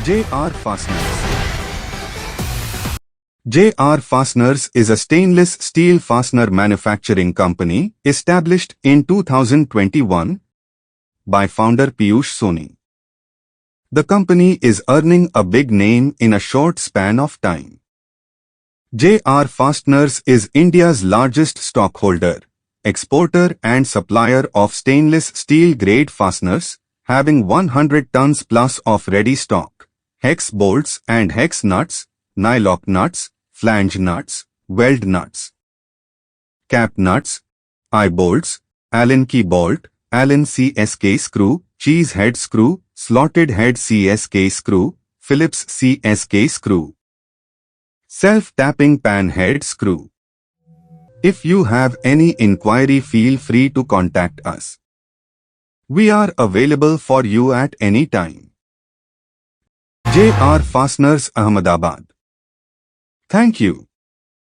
J.R. Fasteners. J.R. Fasteners is a stainless steel fastener manufacturing company established in 2021 by founder Piyush Soni. The company is earning a big name in a short span of time. J.R. Fasteners is India's largest stockholder, exporter and supplier of stainless steel grade fasteners, having 100 tons plus of ready stock, hex bolts and hex nuts, nylock nuts, flange nuts, weld nuts, cap nuts, eye bolts, Allen key bolt, Allen CSK screw, cheese head screw, slotted head CSK screw, Phillips CSK screw, self-tapping pan head screw. If you have any inquiry, feel free to contact us. We are available for you at any time. J.R. Fasteners, Ahmedabad. Thank you.